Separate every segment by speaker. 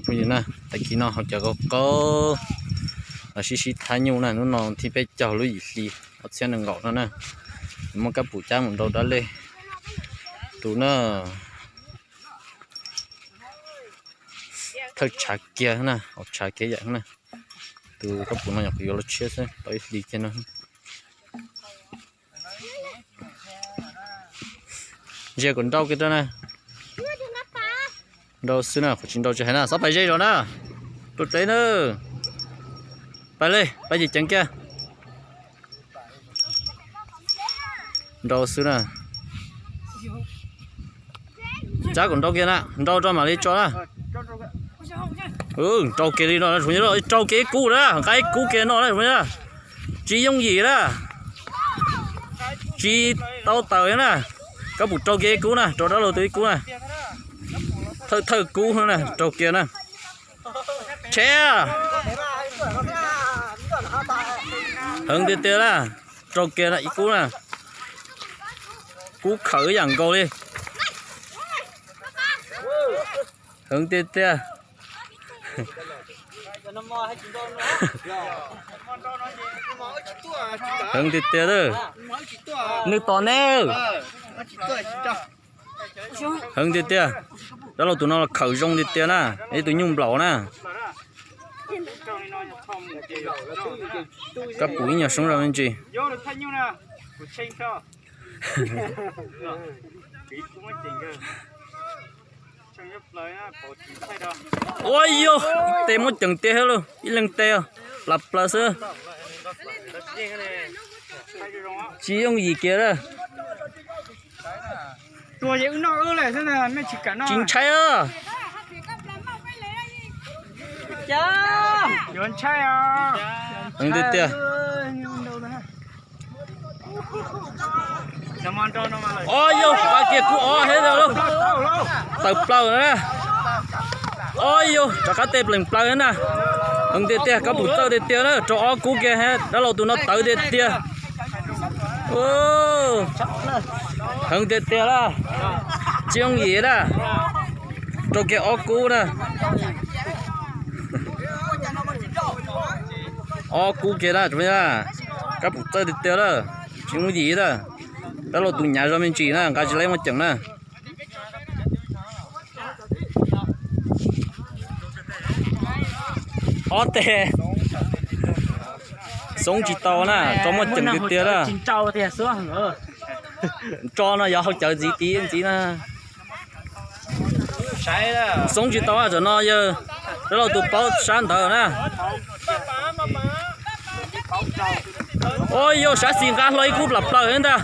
Speaker 1: bây giờ nè tại khi nó họ chờ có ở xí thái nhung này nó thì phải chờ lúc gì họ sẽ đừng gọt nó nè mà các phụ trang một đầu đó lên tụi nó thật chả kia nè học chả kia vậy nè từ các phụ nó nhập vô là chết đấy tới đi cho nó giờ còn đâu cái đó nè đâu xưa nào phải đâu cho hay nè sắp phải dây rồi nè tụt đấy nữa phải lên phải gì chẳng kia đâu xưa nè giá còn đâu kia nè đâu cho mà đi cho nè trâu kia đi nó rồi nhớ trâu kia cũ đó cái cũ kia nó đấy rồi chỉ dùng gì đó chỉ tao tờ nè có một trâu kia cũ nè trâu đó là túi cũ nè thơ cũ hơn nè trâu kia nè che hơn tiền tiền là trâu kia lại cũ nè cũ khởi dạng câu đi hơn tiền tiền hơn tiền tiền đó nước to nè hơn tiền tiền đó là tụi nó là khởi rong tiền tiền nè ấy tụi nhung lẩu nè các bụi nhà sống ra bên chị ôi yo tê một chừng tê hết luôn ít lần tê lặp là xưa chỉ ông gì kia đó
Speaker 2: tua gì cũng nó lại thế này nó chỉ cả nó
Speaker 1: chính cháy à
Speaker 2: cha yon chai à
Speaker 1: anh tê tê ôi yo ba kia cú hết rồi luôn tập lâu nữa ôi yo cho cá tép lên lâu nữa nè anh tê tê cá bụt tơ tê tê đó cho cú kia hết đó là tụi nó tới tê tê ô anh tê tê đó chiông gì đó cho kia cú nè cú kia đó chúng ta cá bụt tơ tê tê đó chiông gì đó đó là tụi nhà ra bên chị nè, cá chỉ lấy một chừng nè. Tè, sống chỉ to nè, cho một chừng cái tiền đó.
Speaker 2: Trâu thì xuống nữa.
Speaker 1: Cho nó giờ học chờ gì tí nè. Sống chỉ to rồi nó giờ, đó là tụi bao sáng thở nè. Ôi yo, sao xin cá lấy cúp lập lời hết ta?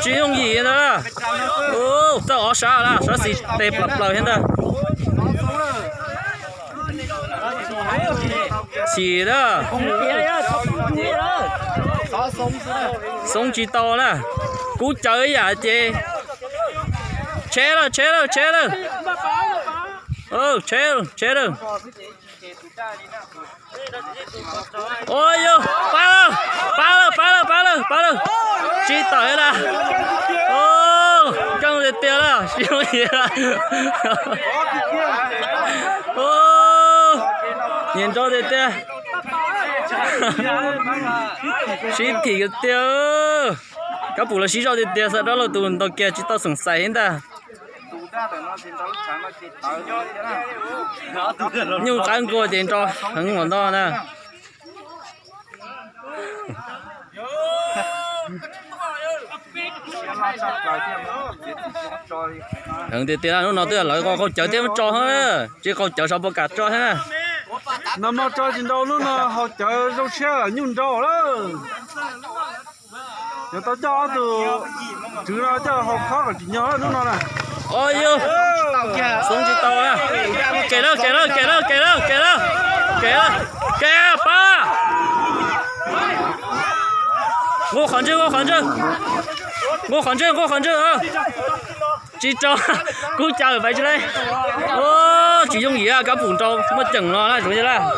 Speaker 1: Chỉ không gì hết đó. Sao ở sao là sao xin đẹp lập lời hết ta? Chỉ đó. Sống chỉ to nè. Cú chơi à chị. Chế rồi. Chế rồi. Ôi yo, phá lên, chỉ tới là, không được tiền là, siêu gì là, nhìn cho được tiền, chỉ thì cái tiền, các phụ là chỉ cho được tiền, sau đó là tụi nó kia chỉ tao sủng sai hết ta. Nhưng cán cua tiền cho很稳当呢。Thằng tiền tiền nó tức là con chở tiền cho hết, chứ con chở sao bao cả cho hết.
Speaker 2: Nó mà cho tiền đâu luôn nó họ chở rau xe là nhung rau đó. Giờ tao cho từ chứ nó cho họ khó là chỉ nhớ nó nè.
Speaker 1: Ôi yo, xuống chỉ tàu à, kể đó, ba, ngô khẩn chưa à, chỉ cho, cứ chờ vậy chứ đây, chỉ dùng gì à, cá bùn trâu, mất chừng nó là chủ là,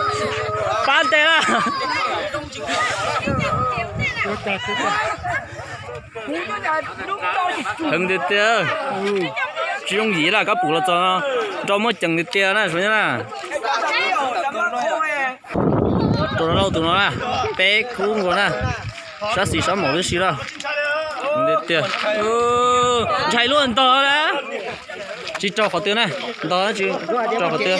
Speaker 1: bán tê là. Hưng đi tê. chỉ dùng gì là các bù là cho mới chừng được tiền này, số nhá là tụi nó là bé cú của nè sát xì sáu một cái xí đâu được tiền chạy luôn to đó chỉ cho họ tiền này to chứ cho họ tiền